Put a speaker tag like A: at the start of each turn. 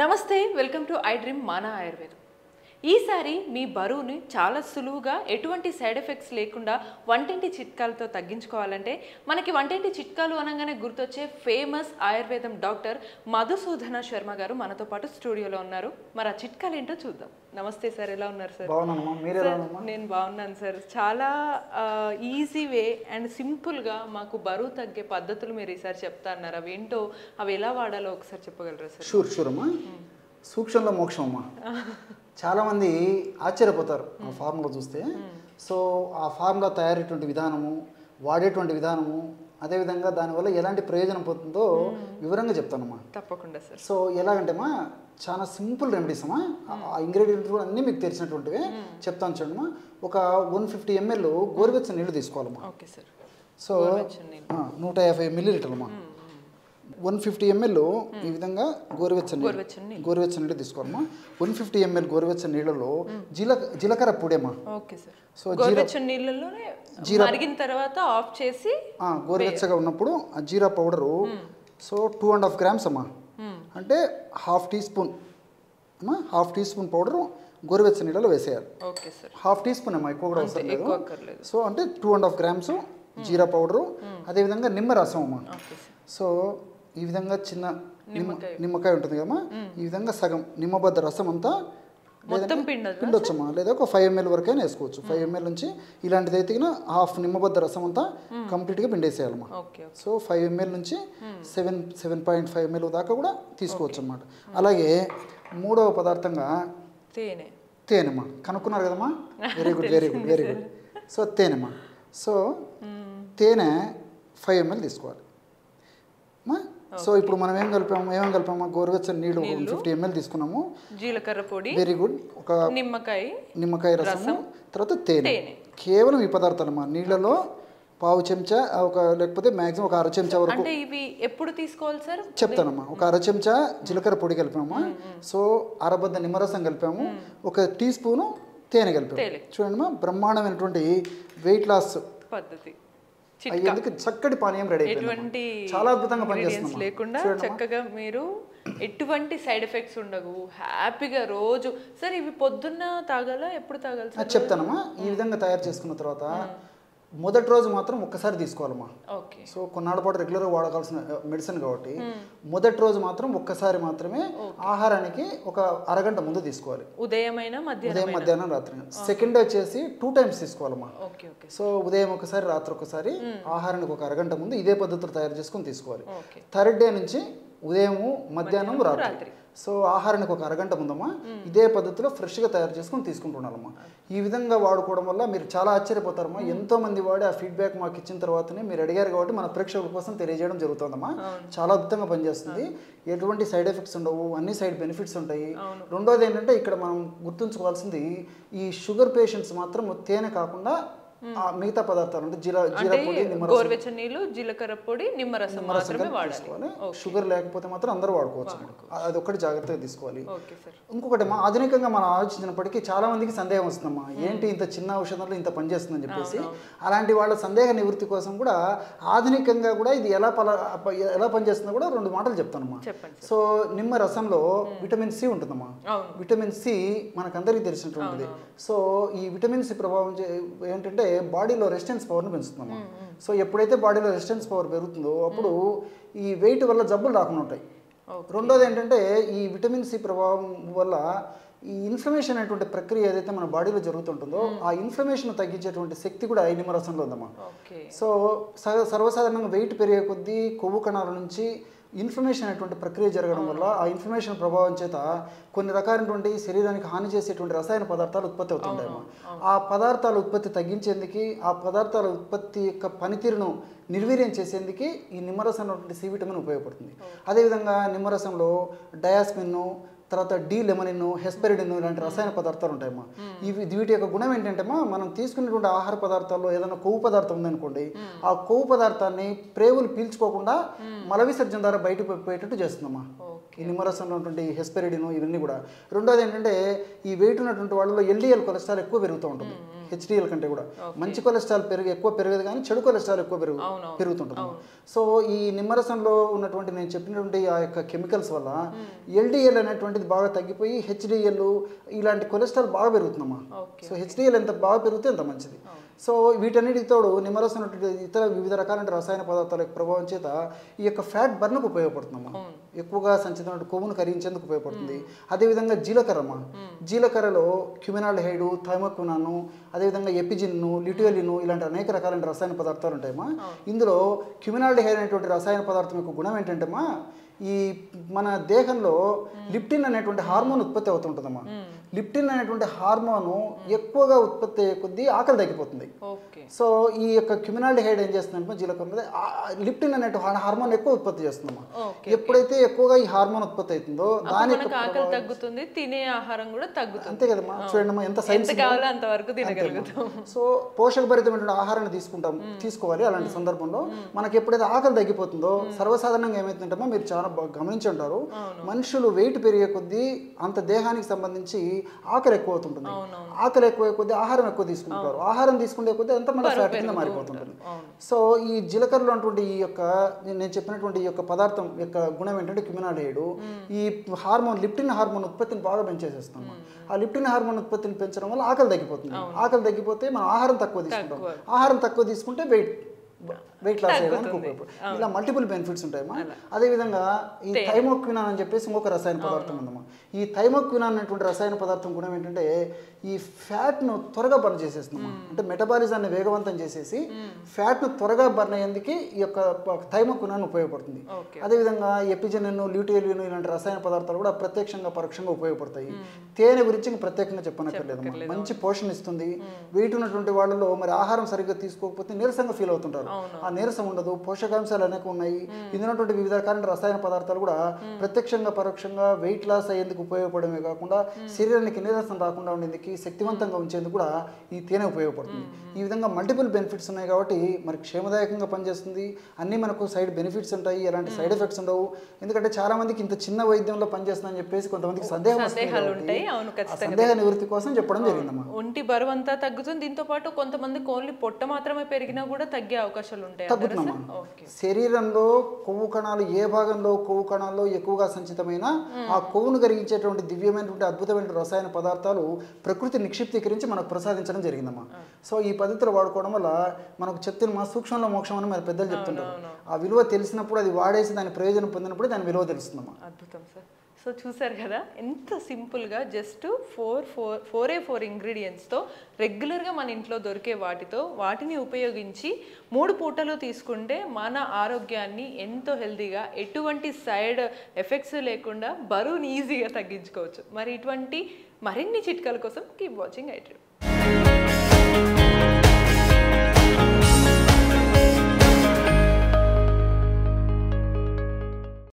A: నమస్తే welcome to I dream మానా ఆయుర్వేదం. ఈసారి మీ బరువుని చాలా సులువుగా ఎటువంటి సైడ్ ఎఫెక్ట్స్ లేకుండా వంటింటి చిట్కాలతో తగ్గించుకోవాలంటే మనకి వంటింటి చిట్కాలు అనగానే గుర్తొచ్చే ఫేమస్ ఆయుర్వేదం డాక్టర్ మధుసూదన శర్మ గారు మనతో పాటు స్టూడియోలో ఉన్నారు. మరి ఆ చిట్కాలు ఏంటో చూద్దాం. నమస్తే సార్, ఎలా ఉన్నారు సార్? నేను బాగున్నాను సార్. చాలా ఈజీ వే అండ్ సింపుల్గా మాకు బరువు తగ్గే పద్ధతులు మీరు ఈసారి చెప్తా అన్నారు. అవి ఏంటో, అవి ఎలా వాడాలో ఒకసారి చెప్పగలరా సార్?
B: షూర్ అమ్మా. సూక్ష్మంలో మోక్షం అమ్మా. చాలామంది ఆశ్చర్యపోతారు ఆ ఫార్ములా చూస్తే. సో ఆ ఫార్ములా తయారయ్యేటువంటి విధానము, వాడేటువంటి విధానము, అదేవిధంగా దానివల్ల ఎలాంటి ప్రయోజనం పోతుందో వివరంగా చెప్తానమ్మా.
A: తప్పకుండా సార్.
B: సో ఎలాగంటేమా చాలా సింపుల్ రెమెడీస్ అమ్మా. ఆ ఇంగ్రీడియంట్స్ కూడా అన్నీ మీకు తెలిసినటువంటివే చెప్తాను చూడమ్మా. ఒక 150 ml గోరువెచ్చని నీళ్ళు తీసుకోవాలమ్మా.
A: Okay sir.
B: So 150 ml 150 ml ఈ విధంగా గోరువెచ్చని నీళ్ళు తీసుకోవాలమ్మా. 150 ml గోరువెచ్చని నీళ్ళలో జీలకర్ర పొడేమా.
A: Okay sir. సో గోరువెచ్చని నీళ్ళలోనే మరిగిన తర్వాత ఆఫ్ చేసి
B: గోరువెచ్చగా ఉన్నప్పుడు ఆ జీరా పౌడరు సో 2.5 grams అమ్మా. అంటే హాఫ్ టీ స్పూన్ పౌడరు గోరువెచ్చని నీళ్ళలో వేసేయాలి.
A: Okay sir.
B: Half teaspoon అమ్మా, ఎక్కువ కూడా అవసరం లేదు. సో అంటే 2.5 grams జీరా పౌడరు, అదేవిధంగా నిమ్మరసం అమ్మా. సో ఈ విధంగా చిన్న నిమ్మకాయ ఉంటుంది కదమ్మా, ఈ విధంగా సగం నిమ్మబద్ద రసం అంతా పిండొచ్చమ్మా. లేదా ఒక 5 ml వరకైనా వేసుకోవచ్చు. 5 ml నుంచి ఇలాంటిది అయితే హాఫ్ నిమ్మబద్ద రసం అంతా కంప్లీట్గా పిండేసేయాలమ్మా. సో 5 ml నుంచి 7.5 ml దాకా కూడా తీసుకోవచ్చు అన్నమాట. అలాగే మూడవ పదార్థంగా తేనెమ్మా. కనుక్కున్నారు కదమ్మా, వెరీ గుడ్. సో తేనెమ్మా. సో తేనె 5 ml తీసుకోవాలి. సో ఇప్పుడు మనం ఏం కలిపామా, గోరువెచ్చని నీళ్ళు 50 ml తీసుకున్నాము, జీలకర్ర పొడి, వెరీ గుడ్, ఒక నిమ్మకాయ రసము, తర్వాత తేనె. కేవలం ఈ పదార్థాలమ్మా. నీళ్ళలో పావు చెంచా లేకపోతే మ్యాక్సిమం ఒక 1/2 చెంచా వరకు.
A: ఇవి ఎప్పుడు తీసుకోవాలి సార్?
B: చెప్తానమ్మా. ఒక 1/2 చెంచా జీలకర్ర పొడి కలిపామా. సో అరబద్ద నిమ్మరసం కలిపాము, 1 టీ స్పూను తేనె కలిపాము. చూడండి, బ్రహ్మాండమైనటువంటి వెయిట్ లాస్ పద్ధతి అయ్యేందుకు చక్కటి పానీయం రెడీ అయిపోయింది. చాలా అద్భుతంగా పనిచేస్తుంది
A: లేకుండా చక్కగా మీరు ఎటువంటి సైడ్ ఎఫెక్ట్స్ ఉండవు, హ్యాపీగా రోజు. సార్ ఇవి పొద్దున్న తాగాలా, ఎప్పుడు తాగాలి?
B: చెప్తానమ్మా. ఈ విధంగా తయారు చేసుకున్న తర్వాత మొదటి రోజు మాత్రం ఒక్కసారి తీసుకోవాలమ్మా.
A: సో
B: కొన్నాళ్ళ పాటు రెగ్యులర్గా వాడకాల్సిన మెడిసిన్ కాబట్టి మొదటి రోజు మాత్రం ఒక్కసారి మాత్రమే ఆహారానికి ఒక అరగంట ముందు తీసుకోవాలి.
A: ఉదయం
B: మధ్యాహ్నం రాత్రి. సెకండ్ డే వచ్చేసి 2 times తీసుకోవాలమ్మా. సో ఉదయం ఒకసారి, రాత్రి ఒకసారి, ఆహారానికి ఒక అరగంట ముందు ఇదే పద్ధతిలో తయారు చేసుకుని తీసుకోవాలి. థర్డ్ డే నుంచి ఉదయము, మధ్యాహ్నం, రాత్రి. సో ఆహారానికి ఒక అరగంట ముందమ్మా ఇదే పద్ధతిలో ఫ్రెష్గా తయారు చేసుకుని తీసుకుంటున్నారమ్మా. ఈ విధంగా వాడుకోవడం వల్ల మీరు చాలా ఆశ్చర్యపోతారమ్మా. ఎంతో మంది వాడి ఆ ఫీడ్బ్యాక్ మాకు ఇచ్చిన తర్వాతనే మీరు అడిగారు కాబట్టి మన ప్రేక్షకుల కోసం తెలియజేయడం జరుగుతుందమ్మా. చాలా అద్భుతంగా పనిచేస్తుంది, ఎటువంటి సైడ్ ఎఫెక్ట్స్ ఉండవు, అన్ని సైడ్ బెనిఫిట్స్ ఉంటాయి. రెండోది ఏంటంటే ఇక్కడ మనం గుర్తుంచుకోవాల్సింది, ఈ షుగర్ పేషెంట్స్ మాత్రం తేనె కాకుండా మిగతా పదార్థాలు అంటే జీరా పొడి,
A: గోరువెచ్చని నీళ్ళు, జీలకర్ర పొడి, నిమ్మరసం
B: తీసుకోవాలి. షుగర్ లేకపోతే మాత్రం అందరూ వాడుకోవచ్చు. అది ఒకటి జాగ్రత్తగా తీసుకోవాలి. ఇంకొకటి ఆధునికంగా మనం ఆలోచించినప్పటికీ చాలా మందికి సందేహం వస్తుందమ్మా, ఏంటి ఇంత చిన్న ఔషధంలో ఇంత పనిచేస్తుందని చెప్పేసి. అలాంటి వాళ్ళ సందేహ నివృత్తి కోసం కూడా ఆధునికంగా కూడా ఇది ఎలా పనిచేస్తుందో కూడా 2 మాటలు చెప్తానమ్మా. సో నిమ్మ రసంలో విటమిన్ సి ఉంటుందమ్మా. విటమిన్ సి మనకందరికీ తెలిసినటువంటిది. సో ఈ విటమిన్ సి ప్రభావం ఏంటంటే బాడీలో రెసిస్టెన్స్ పవర్ని పెంచుతుందమ్మా. సో ఎప్పుడైతే బాడీలో రెసిస్టెన్స్ పవర్ పెరుగుతుందో అప్పుడు ఈ వెయిట్ వల్ల జబ్బులు రాకుండా ఉంటాయి. రెండోది ఏంటంటే ఈ విటమిన్ సి ప్రభావం వల్ల ఈ ఇన్ఫ్లమేషన్ అనేటువంటి ప్రక్రియ ఏదైతే మన బాడీలో జరుగుతుంటుందో ఆ ఇన్ఫ్లమేషన్ తగ్గించేటువంటి శక్తి కూడా ఈ నిమ్మరసంలో ఉందమ్మా. సో సర్వసాధారణంగా వెయిట్ పెరిగే కొద్దీ కొవ్వు కణాల నుంచి ఇన్ఫ్లమేషన్ అనేటువంటి ప్రక్రియ జరగడం వల్ల ఆ ఇన్ఫ్లమేషన్ ప్రభావం చేత కొన్ని రకాలైనటువంటి శరీరానికి హాని చేసేటువంటి రసాయన పదార్థాలు ఉత్పత్తి అవుతుంటాయమ్మా. ఆ పదార్థాల ఉత్పత్తి తగ్గించేందుకు, ఆ పదార్థాల ఉత్పత్తి యొక్క పనితీరును నిర్వీర్యం చేసేందుకు ఈ నిమ్మరసం సి విటమిన్ ఉపయోగపడుతుంది. అదేవిధంగా నిమ్మరసంలో డయాస్మిన్, తర్వాత లెమనిన్, హెస్పెరిడిన్ ఇలాంటి రసాయన పదార్థాలు ఉంటాయమ్మా. వీటి యొక్క గుణం ఏంటంటేమా, మనం తీసుకునేటువంటి ఆహార పదార్థాల్లో ఏదైనా కొవ్వు పదార్థం ఉందనుకోండి, ఆ కొవ్వు పదార్థాన్ని ప్రేగులు పీల్చుకోకుండా మల విసర్జన ద్వారా బయటకు పోయేటట్టు చేస్తుందమ్మా. ఈ నిమ్మరసంలో ఉన్నటువంటి హెస్పెరిడిన్ ఇవన్నీ కూడా. రెండోది ఏంటంటే ఈ వెయిట్ ఉన్నటువంటి వాళ్ళలో ఎల్డిఎల్ కొలెస్ట్రాల్ ఎక్కువ పెరుగుతూ ఉంటుంది హెచ్డిఎల్ కంటే కూడా. మంచి కొలెస్ట్రాల్ ఎక్కువ పెరగదు కానీ చెడు కొలెస్ట్రాల్ ఎక్కువ పెరుగుతుంటుంది. సో ఈ నిమ్మరసంలో ఉన్నటువంటి నేను చెప్పినటువంటి ఆ యొక్క కెమికల్స్ వల్ల ఎల్డిఎల్ అనేటువంటిది బాగా తగ్గిపోయి హెచ్డిఎల్ ఇలాంటి కొలెస్ట్రాల్ బాగా పెరుగుతుందమ్మా. సో హెచ్డిఎల్ ఎంత బాగా పెరిగితే అంత మంచిది. సో వీటన్నిటికి తోడు నిమ్మరసం ఇతర వివిధ రకాలైన రసాయన పదార్థాల యొక్క ప్రభావం చేత ఈ యొక్క ఫ్యాట్ బర్న్కు ఉపయోగపడుతుందమ్మా. ఎక్కువగా సంచితమైన కొవ్వును కరిగించేందుకు ఉపయోగపడుతుంది. అదేవిధంగా జీలకర్రమ్మా, జీలకర్రలో క్యుమినాల్డిహైడ్, థైమోక్వినాను, అదేవిధంగా ఎపిజిన్ను, ల్యూటియోలిన్ ఇలాంటి అనేక రకాలైన రసాయన పదార్థాలు ఉంటాయమ్మా. ఇందులో క్యుమినాల్డిహైడ్ అనేటువంటి రసాయన పదార్థం యొక్క గుణం ఏంటంటేమ్మా, ఈ మన దేహంలో లిప్టిన్ అనేటువంటి హార్మోన్ ఉత్పత్తి అవుతుంటుందమ్మా. లిప్టిన్ అనేటువంటి హార్మోను ఎక్కువగా ఉత్పత్తి అయ్యే కొద్దీ ఆకలి తగ్గిపోతుంది. సో ఈ యొక్క క్యుమినాల్డిహైడ్ ఏం చేస్తుందంటే జీలకర్ర లిప్టిన్ అనే హార్మోన్ ఎక్కువ ఉత్పత్తి చేస్తుందమ్మా. ఎప్పుడైతే ఎక్కువగా ఈ హార్మోన్ ఉత్పత్తి అవుతుందో దాని
A: ఆకలి తగ్గుతుంది, తినే ఆహారం కూడా తగ్గుతుంది.
B: అంతే కదమ్మా, చూడండి ఎంత సైన్స్
A: కావాలో అంతవరకు తినగలుగుతాం.
B: సో పోషకభరితమైనటువంటి ఆహారాన్ని తీసుకోవాలి. అలాంటి సందర్భంలో మనకి ఎప్పుడైతే ఆకలి తగ్గిపోతుందో సర్వసాధారణంగా ఏమైతుందంటే మీరు చాలా గమనించి ఉంటారు, మనుషులు వెయిట్ పెరిగే కొద్దీ అంత దేహానికి సంబంధించి ఆకలి ఎక్కువ అవుతుంటుంది. ఆకలి ఎక్కువ కొద్దీ ఆహారం ఎక్కువ తీసుకుంటారు. ఆహారం తీసుకునే కొద్దీ అంత మళ్ళీ ఫ్యాట్ కింద మారిపోతుంటుంది. సో ఈ జీలకర్రలో ఉన్నటువంటి ఈ యొక్క నేను చెప్పినటువంటి ఈ యొక్క పదార్థం యొక్క గుణం ఏంటంటే క్యుమినాల్డిహైడ్ ఈ హార్మోన్ లిప్టిన్ హార్మోన్ ఉత్పత్తిని బాగా పెంచేసేస్తాం. ఆ లిప్టిన్ హార్మోన్ ఉత్పత్తిని పెంచడం వల్ల ఆకలి తగ్గిపోతుంది. ఆకలి తగ్గిపోతే మనం ఆహారం తక్కువ తీసుకుంటాం. ఆహారం తక్కువ తీసుకుంటే వెయిట్ లాస్ చేయడానికి ఉపయోగపడుతుంది. ఇలా మల్టిపుల్ బెనిఫిట్స్ ఉంటాయమ్మా. అదేవిధంగా ఈ థైమోక్వినాన్ అని చెప్పేసి ఇంకొక రసాయన పదార్థం ఉందమ్మా. ఈ థైమోక్వినాన్ అనేటువంటి రసాయన పదార్థం గుణం ఏంటంటే ఈ ఫ్యాట్ను త్వరగా బర్న్ చేసేస్తుందమ్మా. అంటే మెటబాలిజాన్ని వేగవంతం చేసేసి ఫ్యాట్ను త్వరగా బర్న్ అయ్యేందుకు ఈ యొక్క థైమోక్వినాన్ ఉపయోగపడుతుంది. అదేవిధంగా ఎపిజినిన్, ల్యూటియోలిన్ ఇలాంటి రసాయన పదార్థాలు కూడా ప్రత్యక్షంగా పరోక్షంగా ఉపయోగపడతాయి. తేనె గురించి ప్రత్యేకంగా చెప్పనక్కర్లేదమ్మా. మంచి పోషణ ఇస్తుంది. వెయిట్ ఉన్నటువంటి వాళ్ళలో మరి ఆహారం సరిగ్గా తీసుకోకపోతే నీరసంగా ఫీల్ అవుతుంటారు. ఆ నీరసం ఉండదు. పోషకాంశాలు అనేక ఉన్నాయి. ఇందులో వివిధ రకాల రసాయన పదార్థాలు కూడా ప్రత్యక్షంగా పరోక్షంగా వెయిట్ లాస్ అయ్యేందుకు ఉపయోగపడమే కాకుండా శరీరానికి నీరసం రాకుండా ఉండేందుకు శక్తివంతంగా ఉంచేందుకు కూడా ఈ తేనె ఉపయోగపడుతుంది. ఈ విధంగా మల్టిపుల్ బెనిఫిట్స్ ఉన్నాయి కాబట్టి మరి క్షేమదాయకంగా పనిచేస్తుంది. అన్నీ మనకు సైడ్ బెనిఫిట్స్ ఉంటాయి, ఎలాంటి సైడ్ ఎఫెక్ట్స్ ఉండవు. ఎందుకంటే చాలా మందికి ఇంత చిన్న వైద్యంలో పనిచేస్తుందని చెప్పేసి కొంతమందికి సందేహాలు ఉంటాయి. సందేహ నివృత్తి కోసం చెప్పడం జరిగిందమ్మా.
A: ఒంటి బరువు అంతా తగ్గుతుంది. దీంతో పాటు కొంతమందికి ఓన్లీ పొట్ట మాత్రమే పెరిగినా కూడా తగ్గే అవకాశాలు ఉంటాయి.
B: తగ్గుతుందమ్మా. శరీరంలో కొవ్వు కణాలు ఏ భాగంలో కొవ్వు కణాల్లో ఎక్కువగా సంచితమైన ఆ కొవ్వును కరిగించేటువంటి దివ్యమైనటువంటి అద్భుతమైన రసాయన పదార్థాలు ప్రకృతి నిక్షిప్తీకరించి మనకు ప్రసాదించడం జరిగిందమ్మా. సో ఈ పద్ధతిలో వాడుకోవడం వల్ల మనకు చెప్తున్న సూక్ష్మంలో మోక్షం అని మన పెద్దలు చెప్తుంటారు. ఆ విలువ తెలిసినప్పుడు అది వాడేసి దాని ప్రయోజనం పొందినప్పుడు దాని విలువ తెలుస్తుందమ్మా.
A: అద్భుతం సార్. సో చూసారు కదా ఎంత సింపుల్గా జస్ట్ 4 ఇంగ్రీడియంట్స్తో రెగ్యులర్గా మన ఇంట్లో దొరికే వాటిని ఉపయోగించి 3 పూటలు తీసుకుంటే మన ఆరోగ్యాన్ని ఎంతో హెల్తీగా ఎటువంటి సైడ్ ఎఫెక్ట్స్ లేకుండా బరువుని ఈజీగా తగ్గించుకోవచ్చు. మరి ఇటువంటి మరిన్ని చిట్కాల కోసం కీప్ వాచింగ్ ఐ డ్రీమ్.